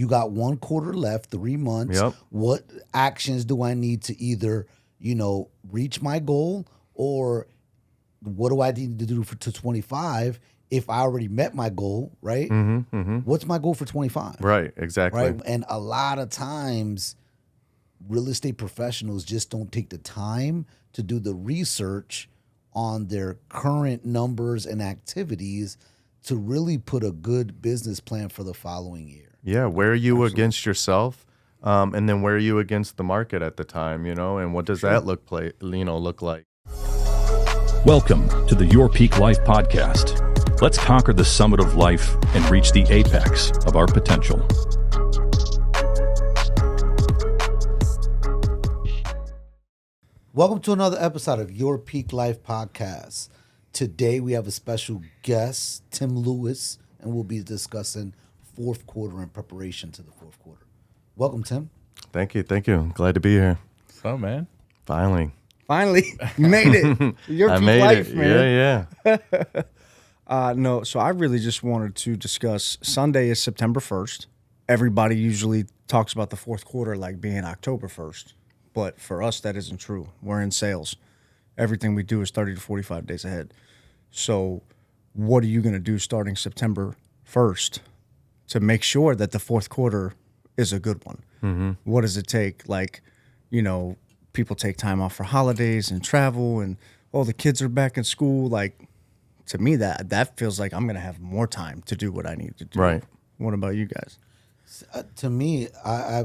You got 1 quarter left, 3 months. Yep. What actions do I need to either, reach my goal, or what do I need to do to 25 if I already met my goal, right? What's my goal for 25? Right, exactly. Right. And a lot of times real estate professionals just don't take the time to do the research on their current numbers and activities to really put a good business plan for the following year. Yeah, where are you against yourself, and then where are you against the market at the time, and what does that look like? Welcome to the Your Peak Life podcast. Let's conquer the summit of life and reach the apex of our potential. Welcome to another episode of Your Peak Life podcast. Today we have a special guest, Tim Lewis, and we'll be discussing fourth quarter and preparation to the fourth quarter. Welcome, Tim. Thank you. Glad to be here. So, man. Finally, you made it. Your I Peak made Life, it. man. Yeah. No, so I really just wanted to discuss. Sunday is September 1st. Everybody usually talks about the fourth quarter like being October 1st. But for us, that isn't true. We're in sales. Everything we do is 30 to 45 days ahead. So what are you going to do starting September 1st to make sure that the fourth quarter is a good one? Mm-hmm. What does it take? People take time off for holidays and travel, and the kids are back in school. Like, to me, that feels like I'm going to have more time to do what I need to do. Right. What about you guys? To me, I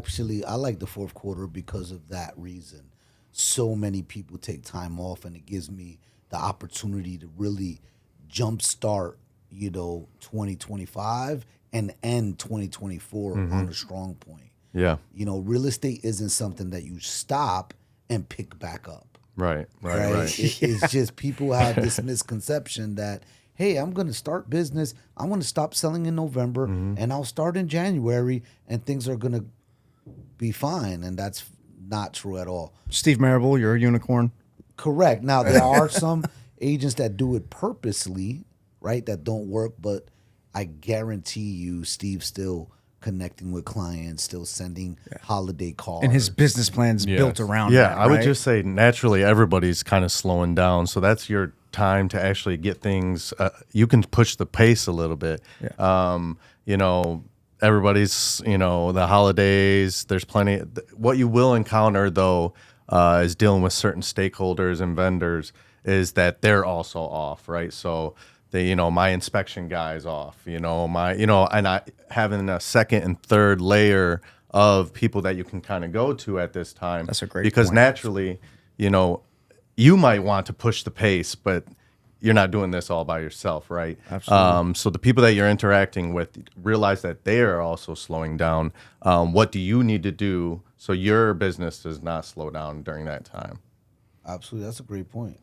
like the fourth quarter because of that reason. So many people take time off, and it gives me the opportunity to really jumpstart, 2025 and end 2024 on a strong point. Yeah. Real estate isn't something that you stop and pick back up. Right. It's just people have this misconception that, hey, I'm going to start business. I'm going to stop selling in November, and I'll start in January, and things are going to be fine. And that's not true at all. Steve Marable, you're a unicorn. Correct. Now, there are some agents that do it purposely, right, that don't work, but I guarantee you Steve's still connecting with clients, still sending holiday cards. And his business plan's built around that, I would right? just say naturally everybody's kind of slowing down. So that's your time to actually get things. You can push the pace a little bit. Yeah. Everybody's, the holidays, there's plenty. What you will encounter, though, is dealing with certain stakeholders and vendors is that they're also off, right? So my inspection guy's off, and I having a second and third layer of people that you can kind of go to at this time. That's a great because point. Naturally, you might want to push the pace, but you're not doing this all by yourself, right? Absolutely. So the people that you're interacting with realize that they are also slowing down. What do you need to do so your business does not slow down during that time? Absolutely. That's a great point.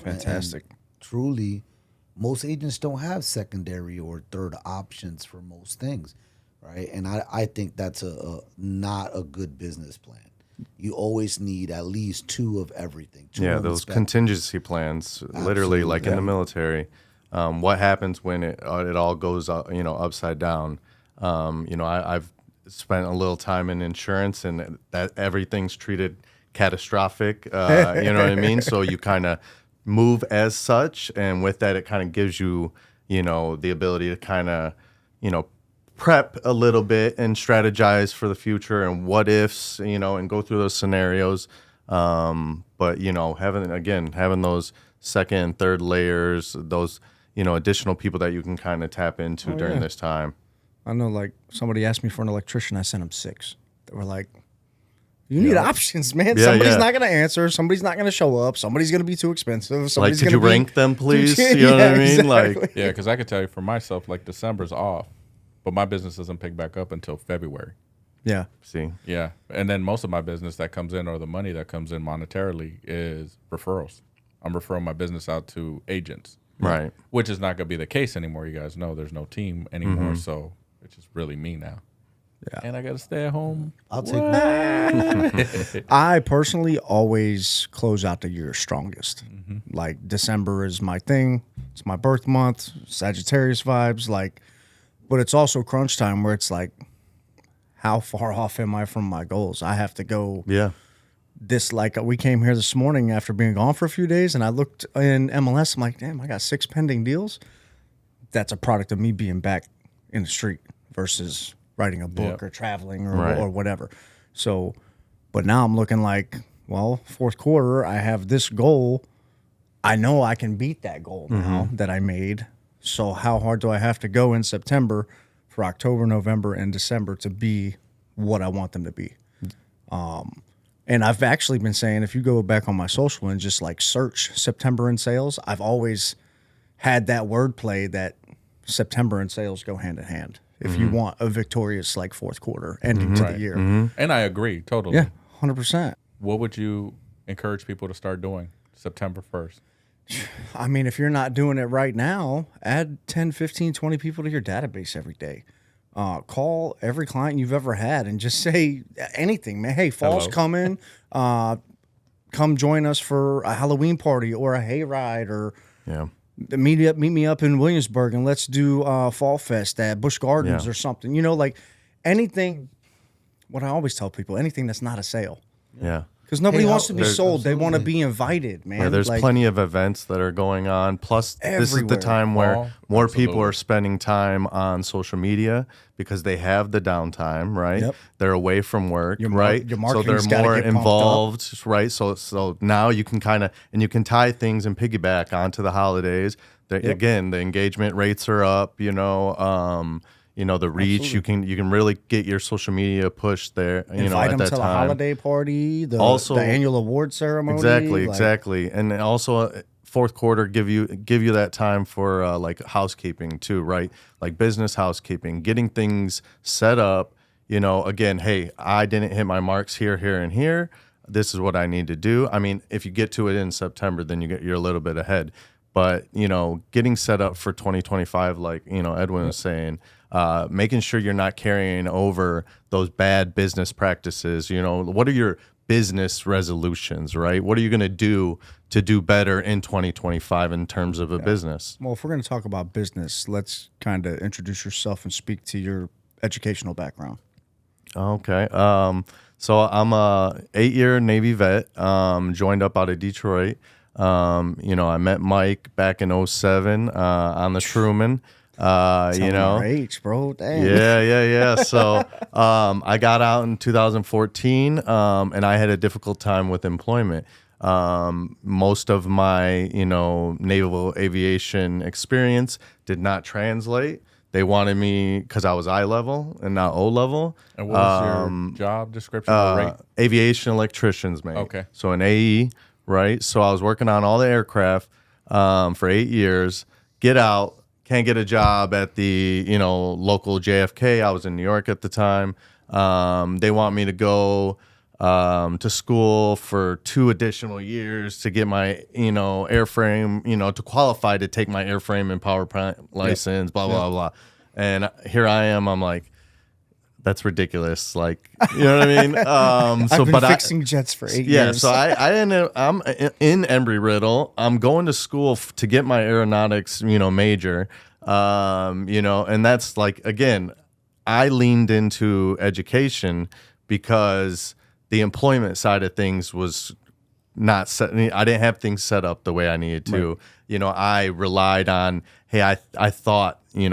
Fantastic. And truly, most agents don't have secondary or third options for most things, right? And I think that's not a good business plan. You always need at least two of everything. Those contingency plans, literally like in the military. What happens when it all goes upside down? I've spent a little time in insurance, and that everything's treated catastrophic. You know what I mean? So you kind of move as such, and with that, it kind of gives you, the ability to kind of, prep a little bit and strategize for the future and what ifs, and go through those scenarios. But having those second and third layers, those, additional people that you can kind of tap into during this time. I know, like, somebody asked me for an electrician. I sent them 6. They were like, you need options, man. Somebody's not going to answer. Somebody's not going to show up. Somebody's going to be too expensive. Somebody's could you rank them, please? You know what I mean? Exactly. Because I could tell you for myself, like, December's off, but my business doesn't pick back up until February. Yeah. See? Yeah. And then most of my business that comes in, or the money that comes in monetarily, is referrals. I'm referring my business out to agents. Right. Which is not going to be the case anymore. You guys know there's no team anymore, so it's just really me now. Yeah. And I got to stay at home. I'll take that. I personally always close out the year strongest. Like, December is my thing. It's my birth month, Sagittarius vibes. Like, but it's also crunch time where it's like, how far off am I from my goals? I have to go Yeah. this, like we came here this morning after being gone for a few days, and I looked in MLS. I'm like, damn, I got 6 pending deals. That's a product of me being back in the street versus writing a book or traveling or whatever. So, but now I'm looking like, well, fourth quarter, I have this goal. I know I can beat that goal now that I made. So how hard do I have to go in September for October, November, and December to be what I want them to be? And I've actually been saying, if you go back on my social and just like search September in sales, I've always had that wordplay that September and sales go hand in hand. If you want a victorious like fourth quarter ending to the year. And I agree totally. Yeah, 100%. What would you encourage people to start doing September 1st? I mean, if you're not doing it right now, add 10, 15, 20 people to your database every day. Call every client you've ever had and just say anything, man. Hey, fall's coming. Come join us for a Halloween party or a hayride, or meet me up in Williamsburg and let's do Fall Fest at Busch Gardens or something. You know, like anything. What I always tell people, anything that's not a sale. Yeah. Because nobody wants to be sold. They want to be invited, man. Yeah, there's like, plenty of events that are going on. Plus, this is the Everywhere. time where more Absolutely. people are spending time on social media because they have the downtime, right? Yep. They're away from work, Your right? your So marketing's they're gotta more get pumped up. involved, right? So now you can kind of, and you can tie things and piggyback onto the holidays. Again, the engagement rates are up, you know, the reach. Absolutely. You can really get your social media push there, invite at them that to the time. holiday party, the annual award ceremony. Exactly. And then also fourth quarter give you that time for like housekeeping too, right? Like business housekeeping, getting things set up, again, hey, I didn't hit my marks here, and here. This is what I need to do. I mean, if you get to it in September, then you're a little bit ahead. But, getting set up for 2025, like, Edwin was saying, making sure you're not carrying over those bad business practices. What are your business resolutions, right? What are you going to do better in 2025 in terms of a business? Well, if we're going to talk about business, let's kind of introduce yourself and speak to your educational background. Okay. So I'm a 8-year Navy vet, joined up out of Detroit. I met Mike back in 2007 on the Truman. Our age, bro. Dang. Yeah. So I got out in 2014, and I had a difficult time with employment. Most of my, naval aviation experience did not translate. They wanted me because I was I level and not O level. And what was your job description or rate? Aviation electricians, mate. Okay. So an AE, right? So I was working on all the aircraft for 8 years. Get out, can't get a job at the local JFK. I was in New York at the time. They want me to go to school for 2 additional years to get my airframe, to qualify to take my airframe and power plant license. Blah blah blah. And here I am. I'm like, that's ridiculous. Like, you know what I mean? I've been fixing jets for 8 years. Yeah, so I'm in Embry-Riddle. I'm going to school to get my aeronautics, major. And that's like, again, I leaned into education because the employment side of things was not set. I didn't have things set up the way I needed to. Right. I relied on, hey, I thought things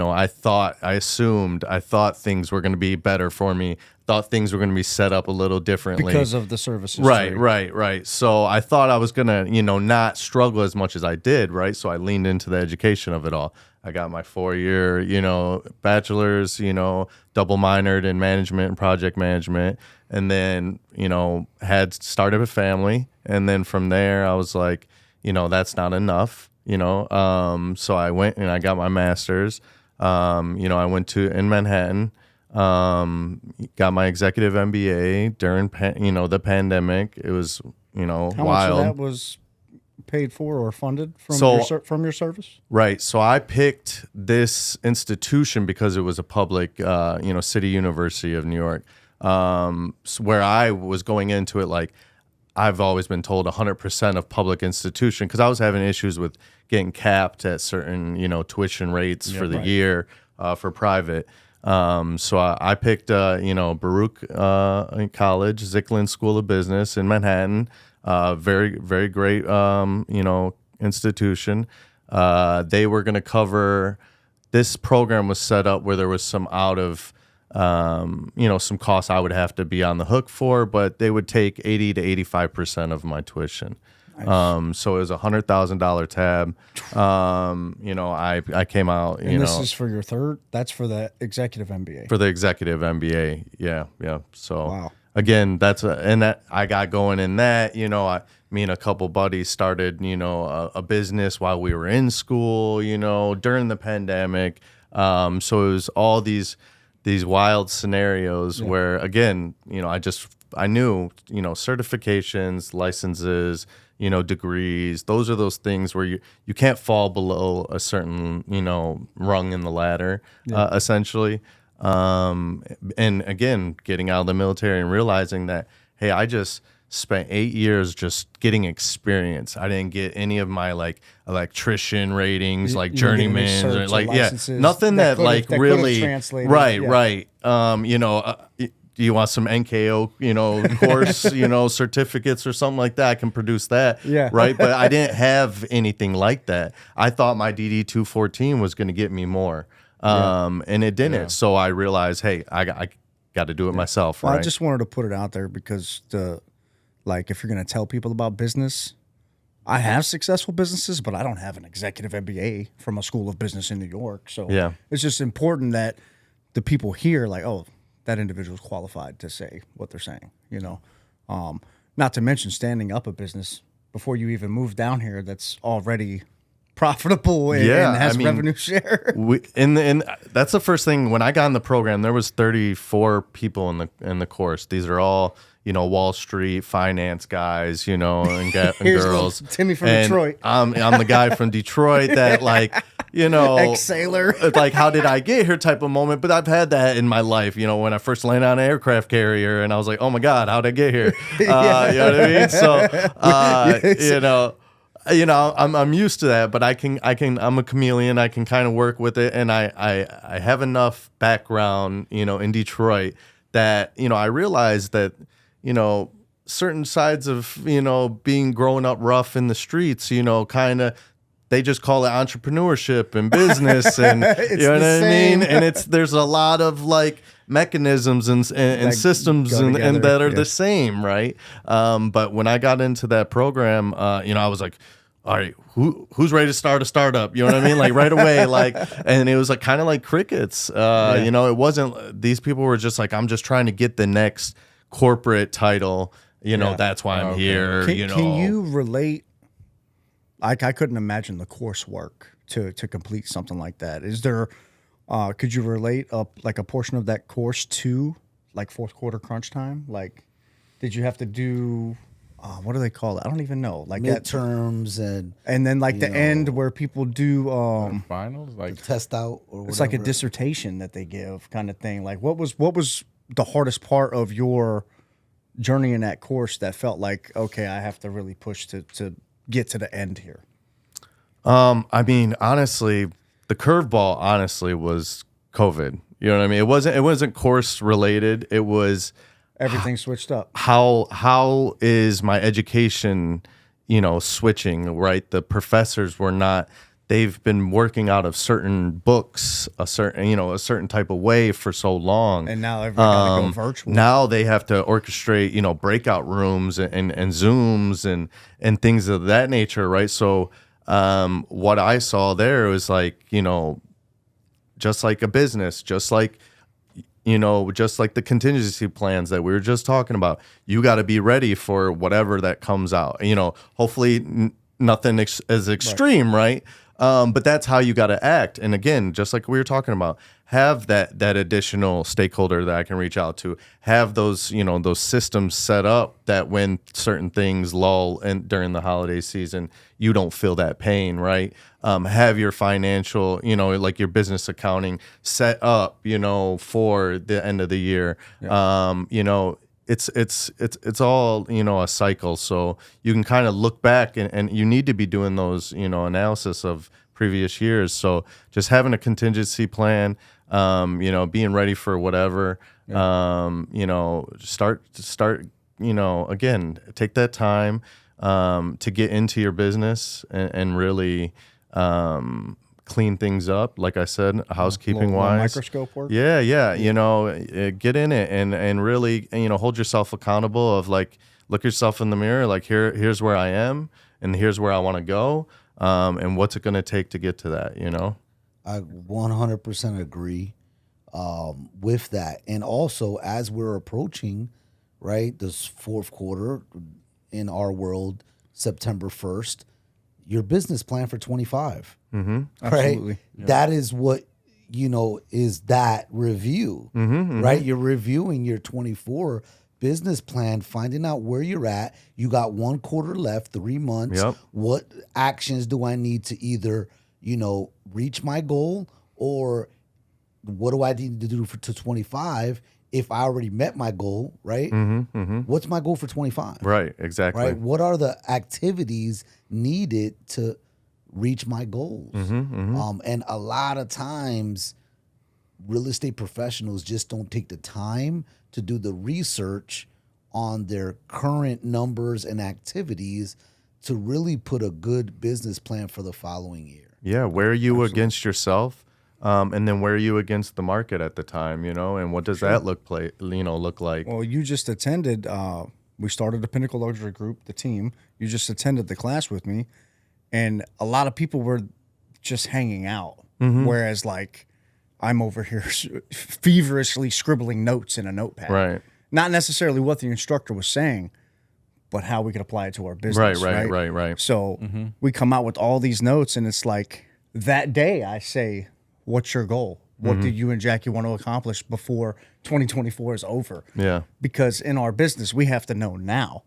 were going to be better for me. Thought things were going to be set up a little differently because of the services. Right. So I thought I was going to, not struggle as much as I did. Right. So I leaned into the education of it all. I got my 4-year, bachelor's, double minored in management and project management. And then, had started a family. And then from there, I was like, that's not enough, So I went and I got my master's. I went in Manhattan, got my executive MBA during, the pandemic. It was, How wild. much of that was paid for or funded from your service? Right. So I picked this institution because it was a public, city university of New York, where I was going into it like I've always been told 100% of public institution because I was having issues with getting capped at certain, tuition rates for the year for private. So I picked, Baruch College, Zicklin School of Business in Manhattan. Very, very great, institution. They were going to cover. This program was set up where there was some some costs I would have to be on the hook for, but they would take 80 to 85% of my tuition. So it was $100,000 tab. I came out, And this is for your third? That's for the executive MBA. for the executive MBA. Yeah. So Wow. again, I got going in that, me and a couple buddies started, a business while we were in school, during the pandemic. So it was all these wild scenarios where, again, I knew, certifications, licenses, degrees, those are those things where you can't fall below a certain, rung in the ladder, essentially. And again, getting out of the military and realizing that, hey, I just spent 8 years just getting experience. I didn't get any of my like electrician ratings, like You didn't get any journeyman, certs or like licenses nothing that like could've really translated, right. yeah. Do you want some NKO, course, certificates or something like that? I can produce that. Yeah. Right. But I didn't have anything like that. I thought my DD 214 was going to get me more. And it didn't. Yeah. So I realized, hey, I got to do it myself. Well, Right. I just wanted to put it out there because if you're going to tell people about business, I have successful businesses, but I don't have an executive MBA from a school of business in New York. So Yeah. it's just important that the people hear like, oh, that individual is qualified to say what they're saying, not to mention standing up a business before you even move down here that's already profitable and has revenue share. That's the first thing. When I got in the program, there was 34 people in the course. These are all Wall Street finance guys, and Here's girls. Timmy from And Detroit. I'm the guy from Detroit that Ex-sailor. like how did I get here type of moment. But I've had that in my life. When I first landed on an aircraft carrier and I was like, oh my God, how'd I get here? You know what I mean? So I'm used to that, but I'm a chameleon. I can kind of work with it, and I have enough background, in Detroit that I realized that certain sides of being growing up rough in the streets, kind of. They just call it entrepreneurship and business, and you know what I mean. And there's a lot of like mechanisms and systems and that are the same, right? But when I got into that program, I was like, all right, who's ready to start a startup? You know what I mean? Like right away, and it was like kind of like crickets. It wasn't. These people were just like, I'm just trying to get the next corporate title. That's why I'm here. Can you relate? I couldn't imagine the coursework to complete something like that. Is there? Could you relate a portion of that course to like fourth quarter crunch time? Like, did you have to do? What do they call it? I don't even know. Like midterms and then like the end where people do finals, like test out or whatever. it's like a dissertation that they give kind of thing. Like what was the hardest part of your journey in that course that felt like, okay, I have to really push to get to the end here? I mean, honestly, the curveball honestly was COVID. You know what I mean? It wasn't course related. It was Everything switched up. how is my education, switching, right? The professors were not. They've been working out of certain books, a certain type of way for so long, And now everybody got to go virtual. Now they have to orchestrate, breakout rooms and Zooms and things of that nature, right? So what I saw there was like, just like a business, just like the contingency plans that we were just talking about. You got to be ready for whatever that comes out. Hopefully nothing as extreme, right? But that's how you got to act. And again, just like we were talking about, have that additional stakeholder that I can reach out to. Have those those systems set up that when certain things lull and during the holiday season, you don't feel that pain, right? Have your financial, like your business accounting set up, for the end of the year. Yeah. It's all a cycle, so you can kind of look back and you need to be doing those analysis of previous years. So just having a contingency plan, being ready for whatever. Start, again, take that time to get into your business and really clean things up. Like I said, housekeeping wise, microscope work. Yeah. Get in it and really, hold yourself accountable of like, look yourself in the mirror, like here's where I am and here's where I want to go. And what's it going to take to get to that, I 100% agree with that. And also, as we're approaching, right, this fourth quarter in our world, September 1st, your business plan for 25. Mm-hmm. Right? Absolutely. That is what, is that review, right? You're reviewing your 24 business plan, finding out where you're at. You got 1 quarter left, 3 months. Yep. What actions do I need to either, reach my goal, or what do I need to do to 25 if I already met my goal, right? What's my goal for 25? Right, exactly. Right? What are the activities needed to reach my goals? And a lot of times, real estate professionals just don't take the time to do the research on their current numbers and activities to really put a good business plan for the following year. Yeah, where are you against yourself? And then where are you against the market at the time, and what does that look like? Well, you just attended. We started the Pinnacle Luxury Group, the team. You just attended the class with me, and a lot of people were just hanging out, whereas like I'm over here feverishly scribbling notes in a notepad. Right. Not necessarily what the instructor was saying, but how we could apply it to our business. Right. So we come out with all these notes, and it's like that day I say, what's your goal? What do you and Jackie want to accomplish before 2024 is over? Yeah. Because in our business, we have to know now.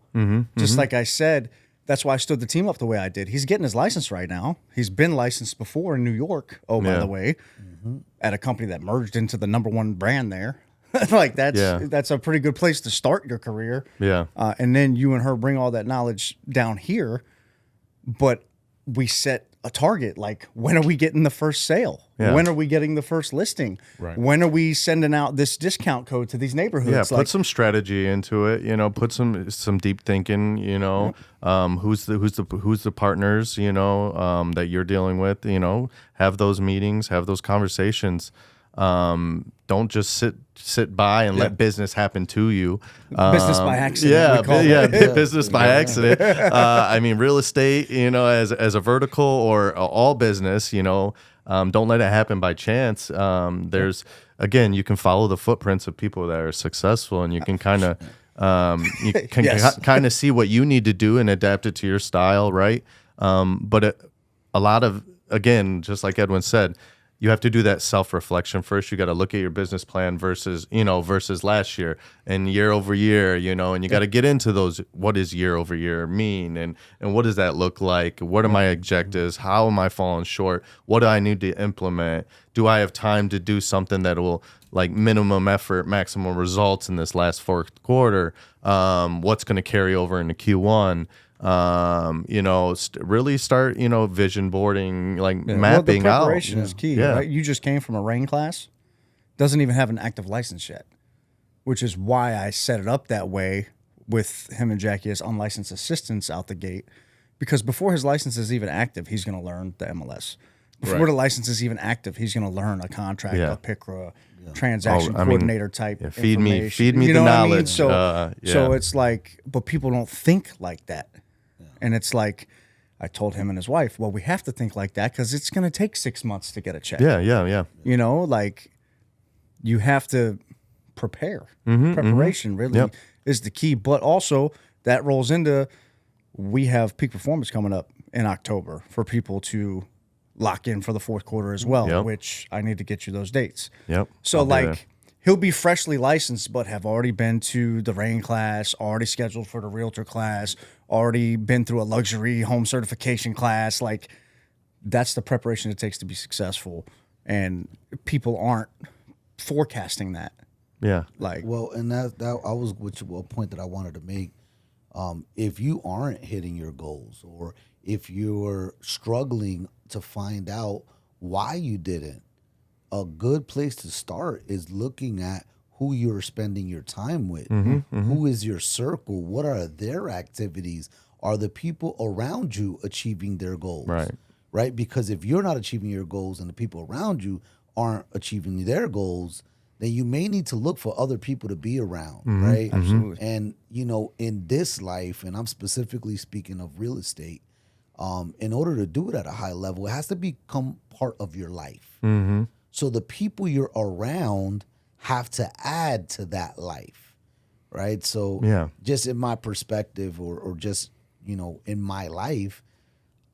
Just like I said, that's why I stood the team up the way I did. He's getting his license right now. He's been licensed before in New York, by the way, at a company that merged into the #1 brand there. Like that's a pretty good place to start your career. Yeah. And then you and her bring all that knowledge down here. But we set a target, like when are we getting the first sale? Yeah. When are we getting the first listing? Right. When are we sending out this discount code to these neighborhoods? Yeah, put some strategy into it. Put some deep thinking. Who's the partners? That you're dealing with. Have those meetings, have those conversations. Don't just sit by and let business happen to you. Business by accident. Business by accident. Real estate, as a vertical or all business, don't let it happen by chance. There's again, you can follow the footprints of people that are successful, and you can kind of kind of see what you need to do and adapt it to your style, right? But a lot of, again, just like Edwin said, you have to do that self-reflection first. You got to look at your business plan versus last year and year over year, and you got to get into those. What does year over year mean? And what does that look like? What are my objectives? How am I falling short? What do I need to implement? Do I have time to do something that will like minimum effort, maximum results in this last fourth quarter? What's going to carry over into Q1? Really start, vision boarding, mapping well, the out. preparation is key, right? You just came from a RAIN class, doesn't even have an active license yet, which is why I set it up that way with him and Jackie as unlicensed assistants out the gate, because before his license is even active, he's going to learn the MLS. Before the license is even active, he's going to learn a contract, a PICRA, transaction coordinator type. Feed me you the know knowledge. What I mean? So it's like, but people don't think like that. And it's like, I told him and his wife, well, we have to think like that because it's going to take 6 months to get a check. Yeah. Like you have to prepare. Preparation really is the key. But also that rolls into, we have peak performance coming up in October for people to lock in for the fourth quarter as well, which I need to get you those dates. So he'll be freshly licensed, but have already been to the RAIN class, already scheduled for the realtor class, already been through a luxury home certification class. Like that's the preparation it takes to be successful. And people aren't forecasting that. Yeah. And that I was a point that I wanted to make. If you aren't hitting your goals, or if you're struggling to find out why you didn't, a good place to start is looking at who you're spending your time with. Who is your circle? What are their activities? Are the people around you achieving their goals? Right? Because if you're not achieving your goals and the people around you aren't achieving their goals, then you may need to look for other people to be around, right? Absolutely. And, you know, in this life, and I'm specifically speaking of real estate, in order to do it at a high level, it has to become part of your life. So the people you're around have to add to that life, right? So just in my perspective or just, you know, in my life,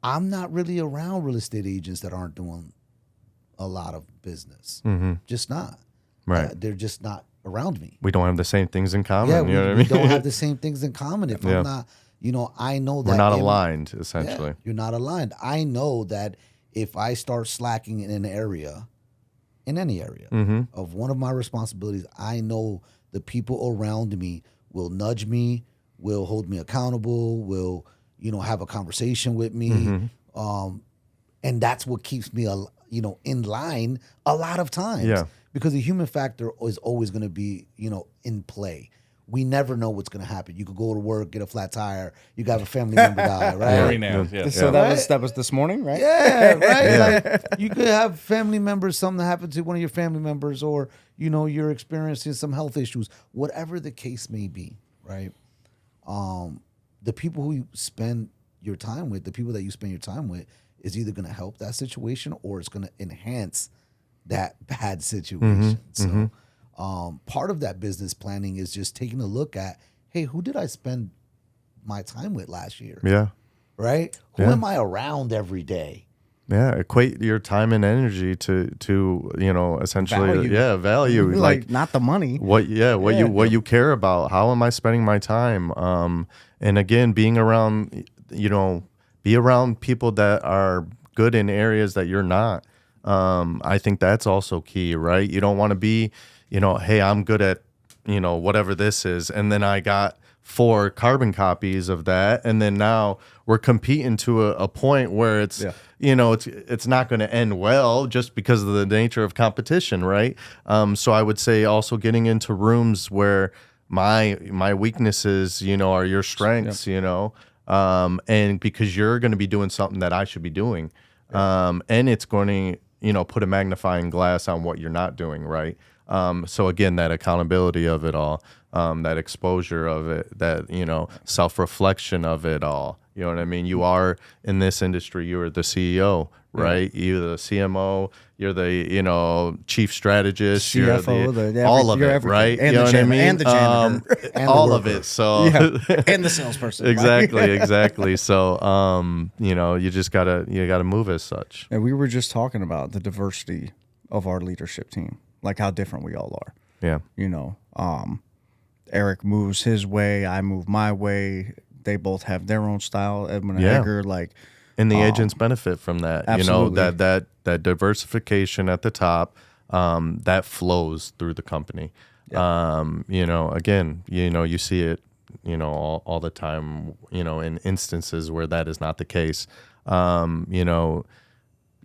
I'm not really around real estate agents that aren't doing a lot of business. Just not. Right. They're just not around me. We don't have the same things in common. Yeah, you know what I we mean? don't have the same things in common. If I'm not, you know, I know that We're not aligned, essentially. Yeah, you're not aligned. I know that if I start slacking in an area, in any area of one of my responsibilities, I know the people around me will nudge me, will hold me accountable, will, you know, have a conversation with me. And that's what keeps me, you know, in line a lot of times. Yeah. Because the human factor is always going to be, you know, in play. We never know what's going to happen. You could go to work, get a flat tire. You got a family member die, right? Very now, yeah. So that was this morning, right? Yeah, right. Like you could have family members, something happen to one of your family members, or you know you're experiencing some health issues, whatever the case may be, right? The people who you spend your time with, the people that you spend your time with, is either going to help that situation or it's going to enhance that bad situation. So, part of that business planning is just taking a look at, hey, who did I spend my time with last year? Yeah. Right? Who am I around every day? Yeah, equate your time and energy to you know, essentially value like not the money. What you care about. How am I spending my time? And again, being around, you know, be around people that are good in areas that you're not. I think that's also key, right? You don't want to be, you know, hey, I'm good at, you know, whatever this is, and then I got 4 carbon copies of that, and then now we're competing to a point where it's, you know, it's not going to end well just because of the nature of competition, right? So I would say also getting into rooms where my weaknesses, you know, are your strengths, you know, and because you're going to be doing something that I should be doing, and it's going to, you know, put a magnifying glass on what you're not doing, right? So again, that accountability of it all, that exposure of it, that, you know, self-reflection of it all. You know what I mean? You are in this industry, you are the CEO, right? You're the CMO, you're the, you know, chief strategist, CFO, you're all of it, right? And you know what I mean? And the janitor. And all the of worker. it. So And the salesperson. exactly. So, you know, you gotta move as such. And we were just talking about the diversity of our leadership team, like how different we all are. Yeah. You know, Eric moves his way, I move my way. They both have their own style. Edwin and Edgar, like, and the agents benefit from that. Absolutely. You know, that diversification at the top, that flows through the company. You know, again, you know, you see it, you know, all the time, you know, in instances where that is not the case. You know,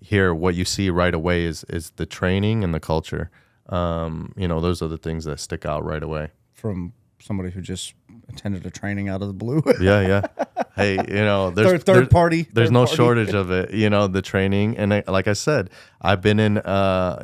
here what you see right away is the training and the culture. You know, those are the things that stick out right away. From somebody who just attended a training out of the blue. Yeah. Hey, you know, there's third party. There's no shortage of it. You know, the training, and like I said, I've been in,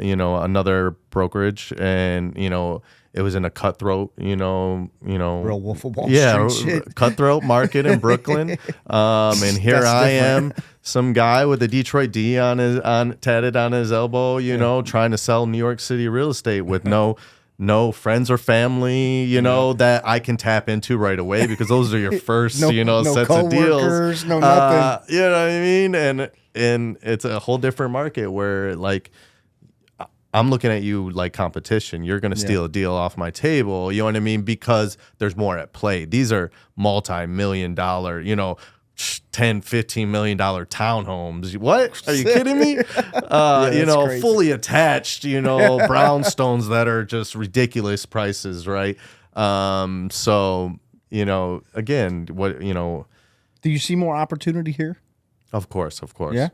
you know, another brokerage, and you know, it was in a cutthroat, you know, Real Wolf of Wall Street shit. Cutthroat market in Brooklyn. And here I am, some guy with a Detroit D tatted on his elbow, you know, trying to sell New York City real estate with no friends or family, you know, that I can tap into right away, because those are your first, you know, sets of deals. No nothing. You know what I mean? And it's a whole different market where, like, I'm looking at you like competition. You're going to steal a deal off my table. You know what I mean? Because there's more at play. These are multi-million-dollar, you know, $10-15 million townhomes. What? Are you kidding me? You know, crazy. fully attached, you know, brownstones that are just ridiculous prices, right? So, you know, again, what, you know, Do you see more opportunity here? of course. Yeah.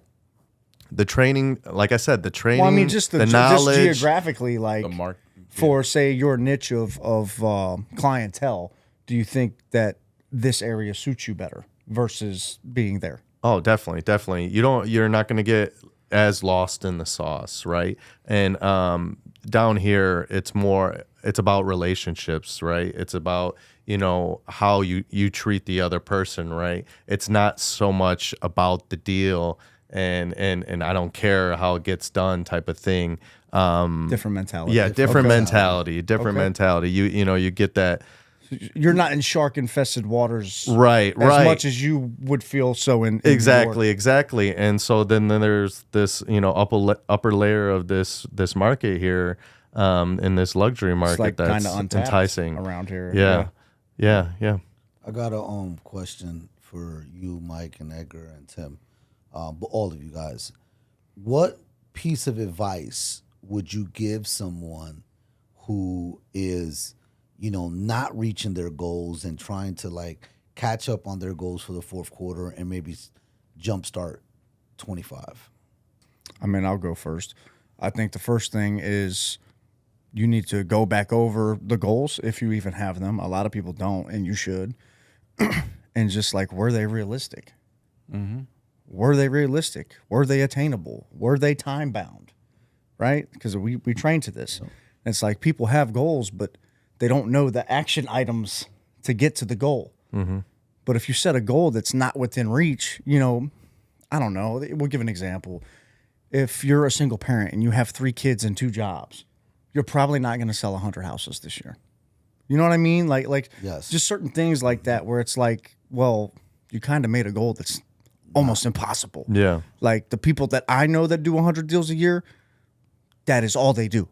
The training, like I said, the training, Well, I mean, just the just knowledge. geographically, like The mark. for say your niche of clientele, do you think that this area suits you better versus being there? Oh, definitely, definitely. You're not going to get as lost in the sauce, right? And down here, it's about relationships, right? It's about, how you treat the other person, right? It's not so much about the deal and I don't care how it gets done type of thing. Different mentality. Yeah, different Okay. mentality, different Okay. mentality. You get that. You're not in shark infested waters, Right, as right. much as you would feel so in New Exactly, York. exactly. And so then there's this, upper layer of this market here, in this luxury market It's like kind that's of untapped enticing around here. Yeah. I got a question for you, Mike, and Edgar, and Tim, but all of you guys. What piece of advice would you give someone who is, not reaching their goals and trying to like catch up on their goals for the fourth quarter and maybe jumpstart 25? I mean, I'll go first. I think the first thing is you need to go back over the goals if you even have them. A lot of people don't, and you should. And just like, were they realistic? Were they realistic? Were they attainable? Were they time bound? Right? Because we train to this. And it's like people have goals, but they don't know the action items to get to the goal. But if you set a goal that's not within reach, I don't know. We'll give an example. If you're a single parent and you have 3 kids and 2 jobs, you're probably not going to sell 100 houses this year. You know what I mean? Like Yes. just certain things like that where it's like, well, you kind of made a goal that's almost impossible. Yeah. Like the people that I know that do 100 deals a year, that is all they do.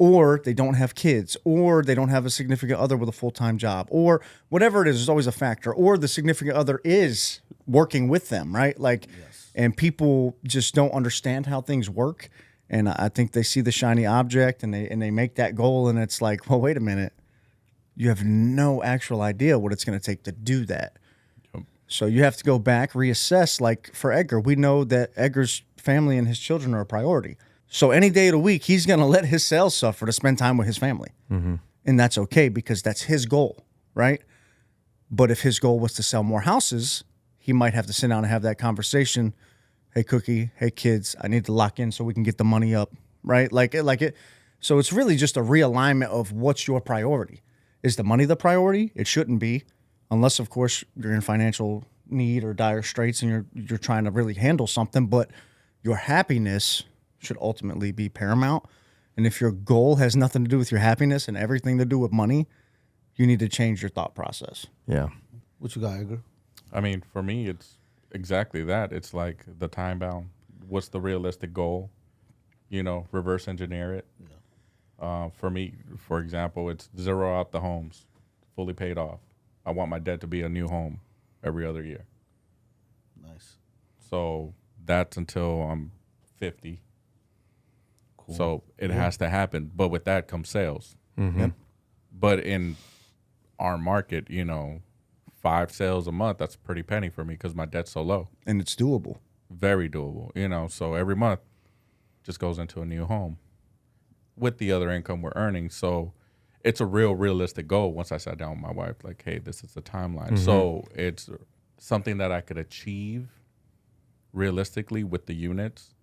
Or they don't have kids, or they don't have a significant other with a full-time job, or whatever it is, there's always a factor. Or the significant other is working with them, right? Like, and people just don't understand how things work. And I think they see the shiny object and they make that goal, and it's like, well, wait a minute. You have no actual idea what it's going to take to do that. So you have to go back, reassess. Like for Edgar, we know that Edgar's family and his children are a priority. So any day of the week, he's going to let his sales suffer to spend time with his family. And that's okay because that's his goal, right? But if his goal was to sell more houses, he might have to sit down and have that conversation. Hey, Cookie, hey, kids, I need to lock in so we can get the money up, right? Like it. So it's really just a realignment of what's your priority. Is the money the priority? It shouldn't be, unless, of course, you're in financial need or dire straits and you're trying to really handle something. But your happiness should ultimately be paramount. And if your goal has nothing to do with your happiness and everything to do with money, you need to change your thought process. Yeah. What you got, Edgar? I mean, for me, it's exactly that. It's like the time bound. What's the realistic goal? Reverse engineer it. For me, for example, it's 0 out the homes, fully paid off. I want my debt to be a new home every other year. Nice. So that's until I'm 50. Cool. So it has to happen. But with that comes sales. Yep. But in our market, 5 sales a month, that's a pretty penny for me because my debt's so low. And it's doable. Very doable, so every month just goes into a new home with the other income we're earning. So it's a realistic goal once I sat down with my wife, like, hey, this is the timeline. So it's something that I could achieve realistically with the units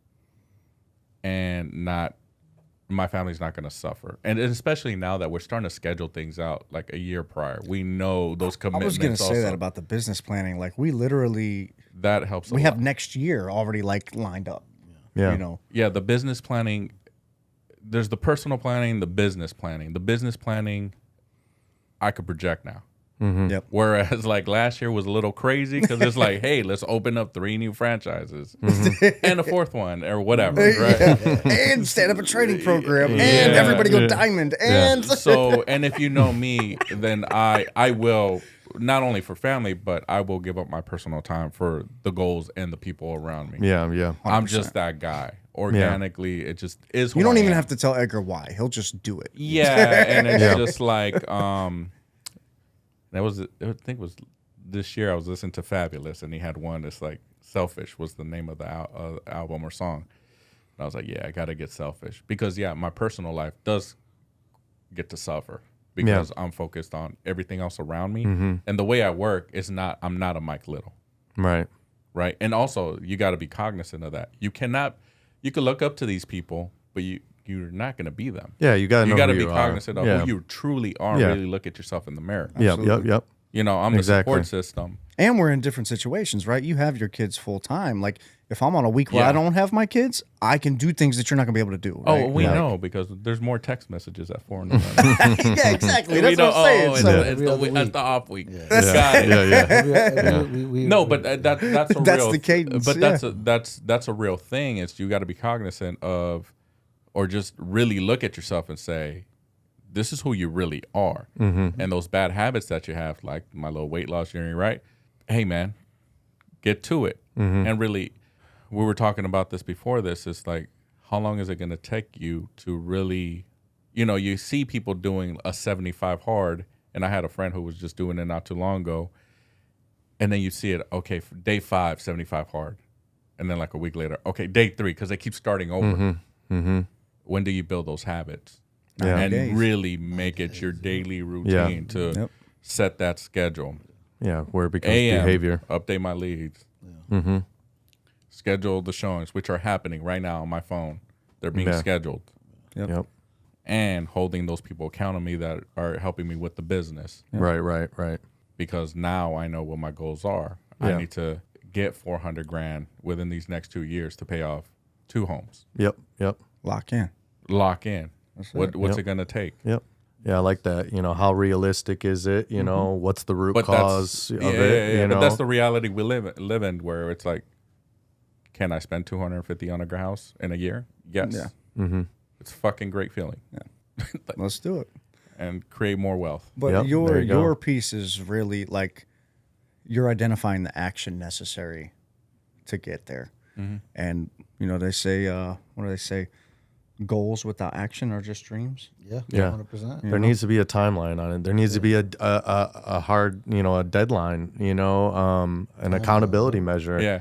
and my family's not going to suffer. And especially now that we're starting to schedule things out like a year prior. We know those I commitments. was going to say also. that about the business planning. Like we literally, That helps a we lot. have next year already like lined up. Yeah. Yeah, the business planning, there's the personal planning, the business planning. The business planning, I could project now. Yep. Whereas like last year was a little crazy because it's like, hey, let's open up 3 new franchises and a 4th one or whatever, right? And stand up a training program and everybody go diamond and So, and if you know me, then I will, not only for family, but I will give up my personal time for the goals and the people around me. Yeah. I'm just that guy. Organically, it just is who you don't I even am. have to tell Edgar why. He'll just do it. Yeah, and it's just like I think it was this year I was listening to Fabulous, and he had one that's like Selfish was the name of the album or song. And I was like, yeah, I got to get selfish because, yeah, my personal life does get to suffer because I'm focused on everything else around me. And the way I work is I'm not a Mike Little. Right. Right. And also, you got to be cognizant of that. You can look up to these people, but you're not going to be them. Yeah, you got to be cognizant of who you truly are. Yeah. Really look at yourself in the mirror. Yep. You know, I'm the support system. And we're in different situations, right? You have your kids full time. Like if I'm on a week where I don't have my kids, I can do things that you're not gonna be able to do. Right? Oh, we know because there's more text messages at 4 in the morning. Yeah, exactly. That's what I'm saying. It's the off week. Yeah. No, but that's a That's real. the cadence. But that's a real thing. Is you got to be cognizant of, or just really look at yourself and say, this is who you really are. And those bad habits that you have, like my little weight loss journey, right? Hey, man, get to it. And really, we were talking about this before this. It's like, how long is it going to take you to really, you see people doing a 75 hard. And I had a friend who was just doing it not too long ago. And then you see it, okay, for day 5, 75 hard. And then like a week later, okay, day 3, because they keep starting over. When do you build those habits? And really make it your daily routine to set that schedule. Yeah, where it becomes AM, behavior. Update my leads. Schedule the showings, which are happening right now on my phone. They're being scheduled. Yep. And holding those people accountable me that are helping me with the business. Right. Because now I know what my goals are. I need to get $400,000 within these next 2 years to pay off 2 homes. Yep. Lock in. What's it going to take? Yep. Yeah, I like that. How realistic is it? What's the root cause of it? Yeah. But that's the reality we live in, where it's like, can I spend $250 on a house in a year? Yes. Yeah. It's a fucking great feeling. Yeah. Let's do it. And create more wealth. But your piece is really like you're identifying the action necessary to get there. And they say, what do they say? Goals without action are just dreams. Yeah. 100%. There needs to be a timeline on it. There needs to be a hard, a deadline, an accountability measure. Yeah.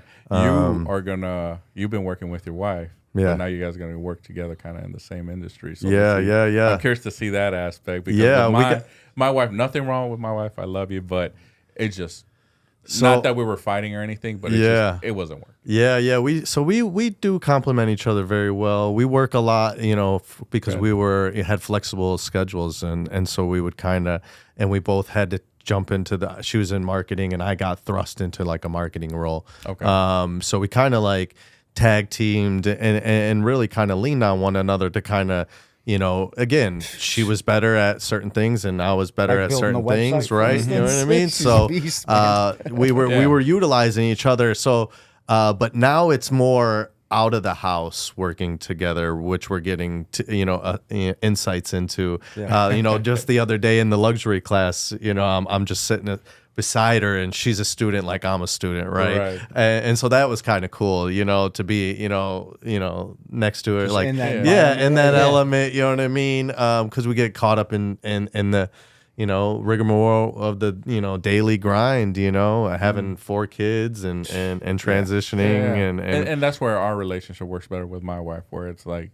You've been working with your wife. Yeah. But now you guys are going to work together kind of in the same industry. So yeah. I'm curious to see that aspect. Because my wife, nothing wrong with my wife. I love you. But it's just, not that we were fighting or anything, but it wasn't working. Yeah. We do complement each other very well. We work a lot, because we had flexible schedules, and so we would and we both had to jump into she was in marketing, and I got thrust into like a marketing role. Okay. So we kind of like tag teamed and really kind of leaned on one another to kind of. Again, she was better at certain things, and I was better at certain things, right? You know what I mean? So we were utilizing each other. So, but now it's more out of the house working together, which we're getting insights into. Just the other day in the luxury class, I'm just sitting beside her, and she's a student like I'm a student, right? And so that was kind of cool, to be, next to her, just like in that element, you know what I mean? Because we get caught up in the, rigmarole of the, daily grind, having 4 kids and transitioning and that's where our relationship works better with my wife, where it's like,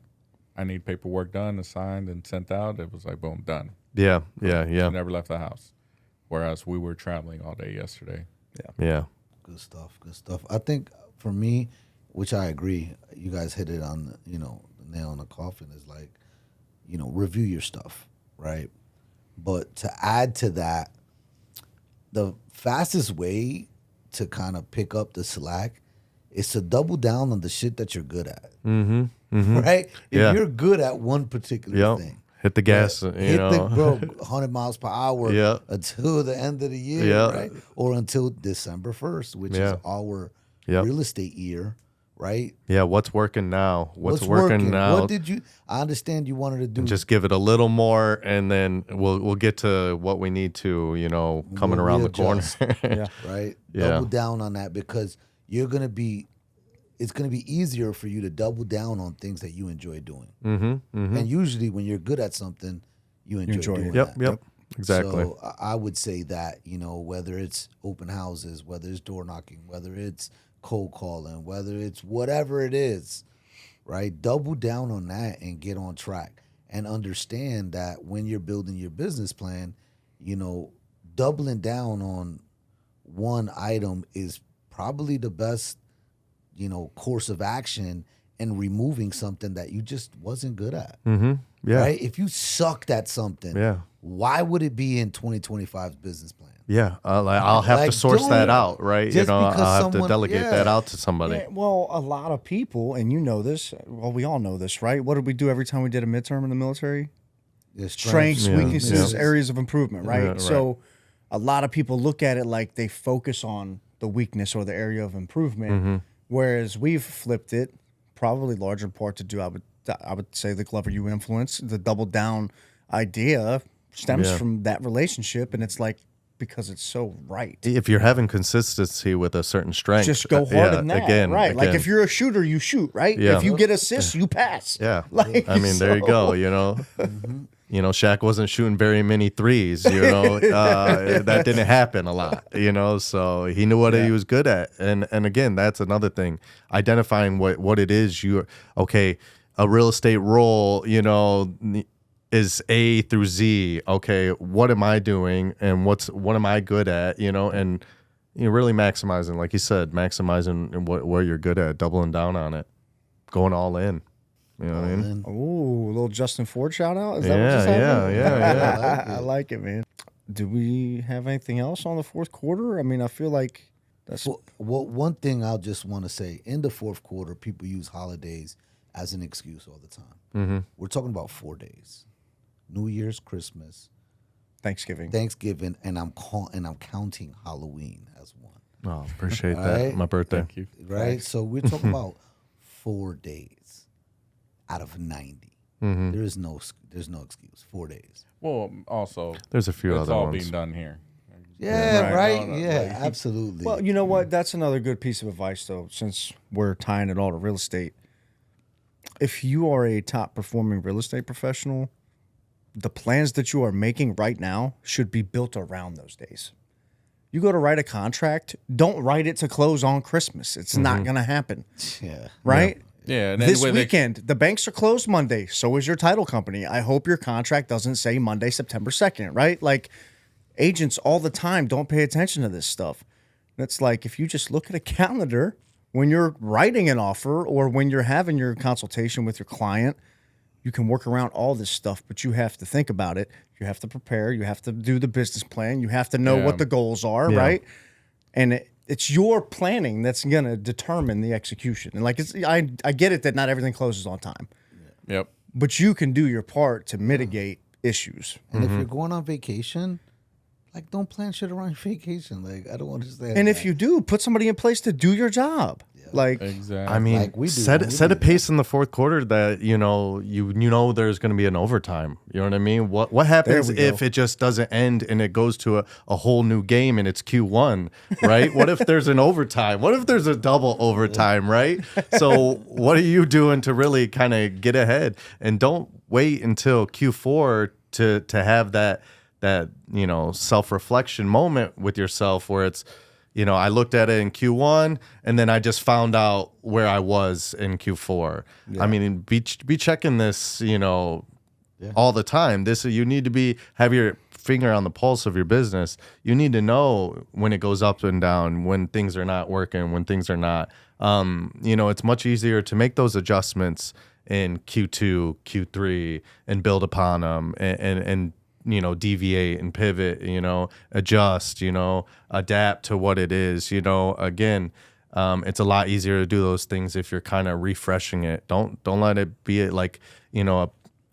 I need paperwork done and signed and sent out. It was like, boom, done. Yeah. She never left the house. Whereas we were traveling all day yesterday. Yeah. Good stuff. I think for me, which I agree, you guys hit it on the nail on the coffin, is like, review your stuff, right? But to add to that, the fastest way to kind of pick up the slack is to double down on the shit that you're good at. Right? If you're good at one particular thing. Hit the gas, hit the 100 miles per hour until the end of the year, right? Or until December 1st, which is our real estate year, right? Yeah, what's working now? What's working now? What I understand you wanted to do. And just give it a little more, and then we'll get to what we need to, coming around the corner. Right? Double down on that, because it's going to be easier for you to double down on things that you enjoy doing. And usually when you're good at something, you enjoy doing that. Yep. Exactly. So I would say that, whether it's open houses, whether it's door knocking, whether it's cold calling, whether it's whatever it is, right? Double down on that and get on track and understand that when you're building your business plan, doubling down on one item is probably the best, course of action, and removing something that you just wasn't good at. Mm-hmm. Yeah. Right? If you sucked at something, why would it be in 2025's business plan? Yeah, I'll have to source that out, right? Just I'll have someone- to delegate that out to somebody. Yeah, well, a lot of people, and you know this, well, we all know this, right? What did we do every time we did a midterm in the military? Your Strengths, weaknesses, Yeah. areas of improvement, right? Yeah, right. So a lot of people look at it like they focus on the weakness or the area of improvement, whereas we've flipped it, probably larger in part to do, I would say, the Glover U influence. The double down idea stems from that relationship, and it's like, because it's so right. If you're having consistency with a certain strength, Just go hard in that, again, right? Like again. if you're a shooter, you shoot, right? Yeah. If you get assists, you pass. Yeah. Like, I mean, there you go, Shaq wasn't shooting very many threes, that didn't happen a lot, so he knew what he was good at. And again, that's another thing, identifying what it is a real estate role, is A through Z. Okay, what am I doing and what am I good at, and really maximizing, like you said, maximizing where you're good at, doubling down on it, going all in. You know what I mean? Ooh, a little Justin Ford shout out. Is that what just happened? Yeah. I like it, man. Do we have anything else on the fourth quarter? I mean, I feel like that's Well, one thing I'll just want to say, in the fourth quarter, people use holidays as an excuse all the time. Mm-hmm. We're talking about 4 days: New Year's, Christmas, Thanksgiving. and I'm counting Halloween as one. Oh, appreciate Right? that. My birthday. Thank you. Right? So we're talking about 4 days out of 90. Mm-hmm. There's no excuse. 4 days. Well, also, There's a few it's other all ones. being done here. Yeah, right. No, Yeah, absolutely. Well, you know what? That's another good piece of advice, though, since we're tying it all to real estate. If you are a top performing real estate professional, the plans that you are making right now should be built around those days. You go to write a contract, don't write it to close on Christmas. It's not going to happen. yeah. Right? Yeah, and then This when they- weekend, the banks are closed Monday. So is your title company. I hope your contract doesn't say Monday, September 2nd, right? Like, agents all the time don't pay attention to this stuff. That's like, if you just look at a calendar when you're writing an offer or when you're having your consultation with your client, you can work around all this stuff, but you have to think about it. You have to prepare. You have to do the business plan. You have to know what the goals are, right? And it's your planning that's going to determine the execution. And like, I get it that not everything closes on time, Yep. but you can do your part to mitigate issues. And if you're going on vacation, like, don't plan shit around your vacation. Like, I don't understand. And that. if you do, put somebody in place to do your job. Like, Exactly. I mean, Like we do set when we set do a pace in the fourth quarter that you know there's going to be an overtime. You know what I mean? What happens There we if go. it just doesn't end and it goes to a whole new game and it's Q1, right? What if there's an overtime? What if there's a double overtime, right? So what are you doing to really kind of get ahead? And don't wait until Q4 to have that self-reflection moment with yourself where it's, I looked at it in Q1 and then I just found out where I was in Q4. I mean, be checking this, all the time. You need to have your finger on the pulse of your business. You need to know when it goes up and down, when things are not working, when things are not. It's much easier to make those adjustments in Q2, Q3, and build upon them and deviate and pivot, adjust, adapt to what it is, again, it's a lot easier to do those things if you're kind of refreshing it. Don't let it be like,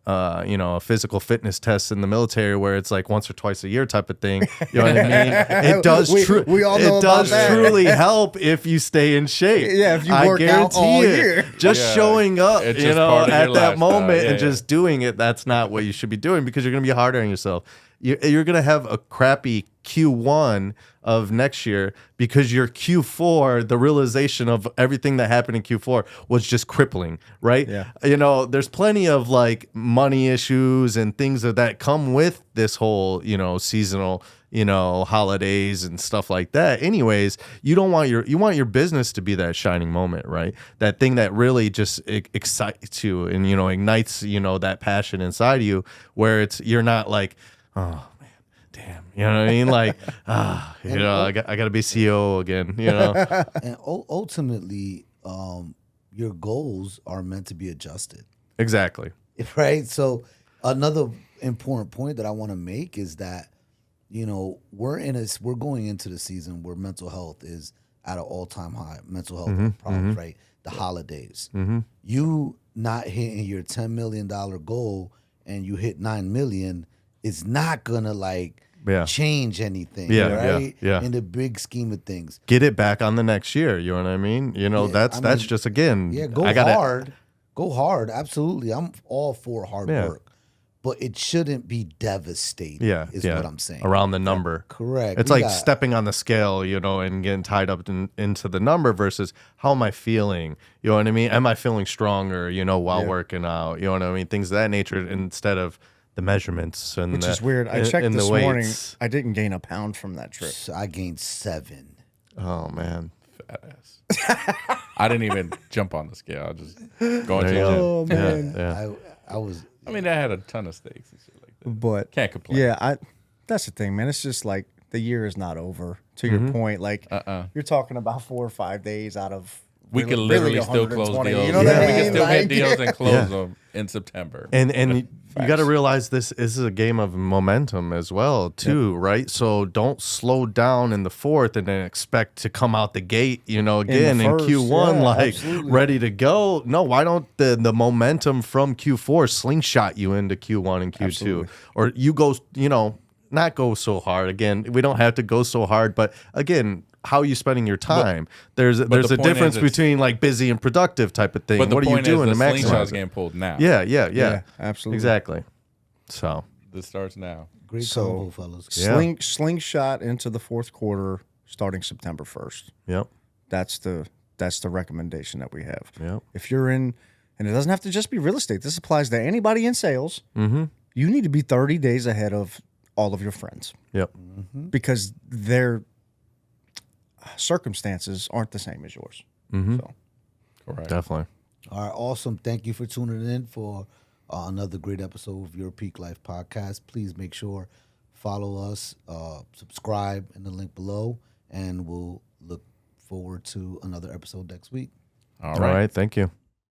a physical fitness test in the military where it's like once or twice a year type of thing. You know what I mean? It does. We all know it does about that. truly help if you stay in shape. Yeah, if you I work out guarantee all it. year. Just Yeah, showing up, it's just part of at your that lifestyle. moment Yeah, and just doing it. That's not what you should be doing because you're going to be harder on yourself. you're going to have a crappy Q1 of next year because your Q4, the realization of everything that happened in Q4 was just crippling, right? Yeah. There's plenty of like money issues and things that come with this whole, seasonal, holidays and stuff like that. Anyways, you want your business to be that shining moment, right? That thing that really just excites you and, ignites, that passion inside of you, where you're not like, oh, damn, you know what I mean? Like, I got to be CEO again, And ultimately, your goals are meant to be adjusted, Exactly. right? So another important point that I want to make is that, we're going into the season where mental health is at an all-time high. Mental health problems, right? The holidays. You not hitting your $10 million goal and you hit 9 million is not gonna change anything, right? Yeah. In the big scheme of things. Get it back on the next year. You know what I mean? That's just, again. Yeah, go hard. Absolutely. I'm all for hard work. But it shouldn't be devastating, is what I'm saying. Around the number. Correct. It's like stepping on the scale, and getting tied up into the number versus how am I feeling? You know what I mean? Am I feeling stronger, while working out? You know what I mean? Things of that nature instead of the measurements. Which is weird. I checked this morning. I didn't gain a pound from that trip. I gained 7. Oh, man. Fat ass. I didn't even jump on the scale. I just go into the gym. Oh, man. Yeah. I mean, I had a ton of steaks and shit like that. But Can't complain. yeah, that's the thing, man. It's just like the year is not over. To your point, like you're talking about 4 or 5 days out of we could literally still close 120, deals. You know what I We mean? can still hit Like, deals and close them in September. And you got to realize this is a game of momentum as well, too, right? So don't slow down in the fourth and then expect to come out the gate, again in first, Q1 absolutely. ready to go. No, why don't the momentum from Q4 slingshot you into Q1 and Q2, Absolutely. or you go, not go so hard. Again, we don't have to go so hard, but again, how are you spending your time? There's a the point difference is between like busy and productive type of thing. But the What are you point doing is to the maximize slingshot's it? getting pulled now. Yeah, absolutely. exactly. So This starts now. Great So- combo, fellas. Slingshot into the fourth quarter starting September 1st. yep. That's the recommendation that we have. Yep. If you're in, and it doesn't have to just be real estate. This applies to anybody in sales. Mm-hmm. You need to be 30 days ahead of all of your friends Yep. because their circumstances aren't the same as yours. So, Correct. Definitely. All right, awesome. Thank you for tuning in for another great episode of Your Peak Life podcast. Please make sure follow us, subscribe in the link below, and we'll look forward to another episode next week. All All right. right. Thank you.